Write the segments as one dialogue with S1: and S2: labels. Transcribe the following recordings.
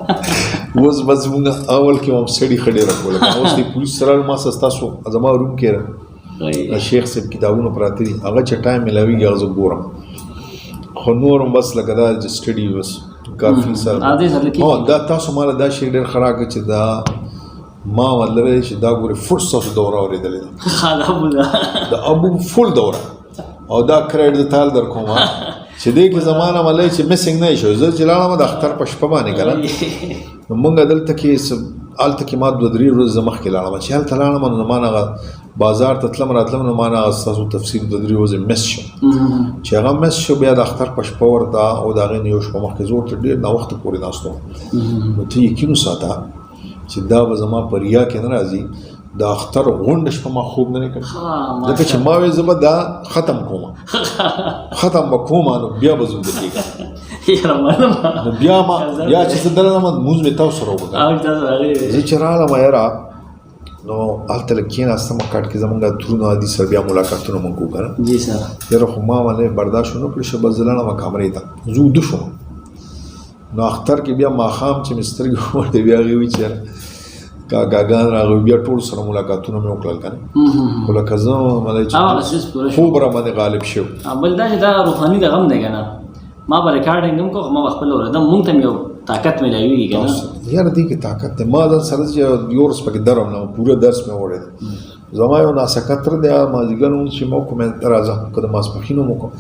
S1: اوس بس موږ اول کې هم سړي خډې راکوله اوس د پولیس سره ما سستاسو زما روم کې شیخ صاحب کتابونه پراته دي هغه چې ټایم ملاویږي هغه زه ګورم خو نور هم بس لکه دا سټډي بس کافي سره دا تاسو مالا دا شی ډېر ښه راکړه چې دا ما ولرئ چې دا ګورې فل ستاسو دوره اورېدلې ده د ابو فل دوره او دا کریډ د تال در کوم چې دې کې زمانه ملای چې مسنګ نه شو زه چې لاړم د اختر په شپه باندې کړه نو مونږ دلته کې هلته کې ما 2-3 ورځې مخکې لاړم چې هلته لاړم نو ما هغه بازار ته تلم راتلم نو ما هغه ستاسو تفصیل 2-3 ورځې مس شو چې هغه مس شو بیا د اختر په شپه ورته او د هغې نه یو شپه مخکې زه ورته ډېر ناوخته پورې ناستو نو ته یقین وساته چې دا به زما په ریا کې نه راځي د اختر غونډه شپه ما خوب نه کړ ځکه چې ما وې زه به دا ختم به کوم نو بیا به زه ودرېږم نو بیا چې زه دلته لمونځ مې تاسو سره وکړم زه چې رالم یاره نو هلته لږ کېناستم کټ کې زمونږ ترونه عادي سره بیا ملاقاتونه مونږ وکړل یاره خو ما باندې برداشت ونه کړی شه بس زه لاړم کمرې ته زه وده شوم نو اختر کې بیا ماښام چې مې سترګې وړې بیا هغې وایي چې کاکاګان راغلي بیا ټول سره ملاقاتونه مې وکړل کنه خو لکه زه ملای چې خوب را باندې غالب شو
S2: بل دا چې دا روحاني د غم دی کنه ما به ریکارډینګ هم کوم ما خپل اوریدم مونږ ته یو طاقت ملایوي کنه
S1: یاره دې کې طاقت دی ما ځان سره چې یو ورځ پکې درم نه پوره درس مې وړی زما یو ناسکتر دی مازدیګر مونږ چې ما کوم راځه که د ماسپښین مو کوم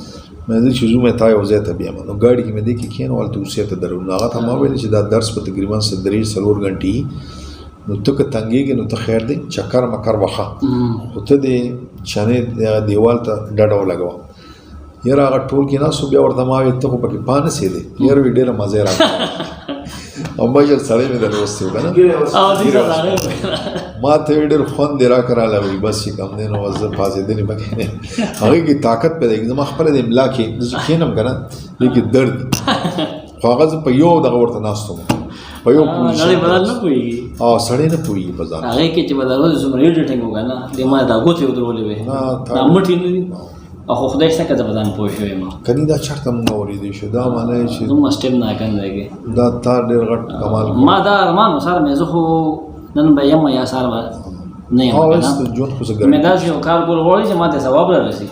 S1: مې زه چې زو مې تا یو ځای ته بیایم نو ګاډي کې مې دې کې کښېنو هلته اوسې ته درو نو هغه ته ما ویل چې دا درس به تقریبا 3-4 غنټې نو ته که تنګېږې نو ته خیر دی چکر مکر وخه خو ته د چنې دیوال ته ډډه ولګوه یاره هغه ټول کې ناستو بیا ورته ما ویل ته خو پکې پانسېدې یاره وی ډېره مزې راکړه او مجل سړی مې در لوستی و که نه ما ته یې ډېر خوند دې راکړه راغلی بس چې کم دی نو بس زه پاڅېدلې پکې نه هغې کې طاقت پیدا کېږي زما خپله د املا کې زه چې کښېنم که نه دې کې درد خو هغه زه په یو دغه ورته ناست وم په یو
S2: نړۍ بدل نه پوهېږي
S1: او سړی نه پوهېږي په ځان
S2: هغې کې چې بدل ورځې څومره ایډیټینګ وکړه نه دې ما دا ګوتې ودرولې وې دا مټې نه دي او خو خدای شته که زه په ځان پوه شوی یم
S1: کني دا چېرته مونږ اورېدی شو دا معنی چې
S2: دومره سټیپ ناکن دی کې
S1: دا تا ډېر غټ کمال
S2: ما دا ارمان و سار مې زه خو نن به یم یا سار به نه یم مې داسې یو کار کول غواړي چې ما ته ثواب رارسي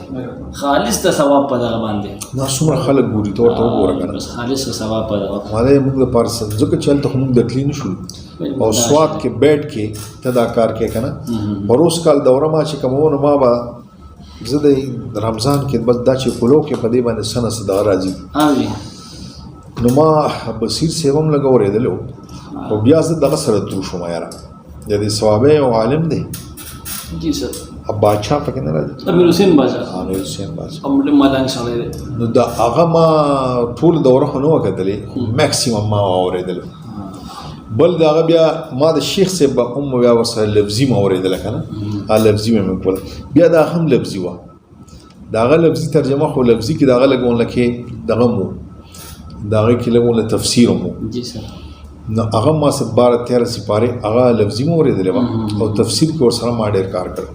S2: خالص ته ثواب په دغه باندې
S1: دا څومره خلک ګوري ته ورته وګوره که نه
S2: بس خالص ثواب په دغه
S1: معنی موږ دپاره ځکه چې هلته خو موږ د تللی نه شو او سوات کې بیټ کې ته دا کار کې که نه پروس کال دوره ما چې کومو نو ما به زه د رمضان کې بس دا چې کلو کې په دې باندې سنه صدغه راځي نو ما بصیر صاحب هم لږ اورېدلی او بیا زه دغه سره درو شوم یاره د دې صوابی یو عالم دی
S2: جی سر
S1: اب بادشاه پکې نه راځي
S2: امیر حسین بادشاه
S1: امیر حسین بادشاه
S2: هم ډېر مالنګ سړی دی
S1: نو د هغه ما ټول دوره خو نه وه کتلې خو میکسیمم ما اورېدلی بل د هغه بیا ما د شیخ صاحب به هم بیا ورسره لفظي مې اورېدله که نه لفظي مې کوله بیا دا هم لفظي وه د هغه لفظي ترجمه خو لفظي کې د هغه لږ لکې دغه مو د هغې کې لږ تفسیر مو
S2: جی سر
S1: نو هغه ما 12-13 سپارې هغه لفظي مې اورېدلی وه او تفسیر کې ورسره ما ډېر کار کړی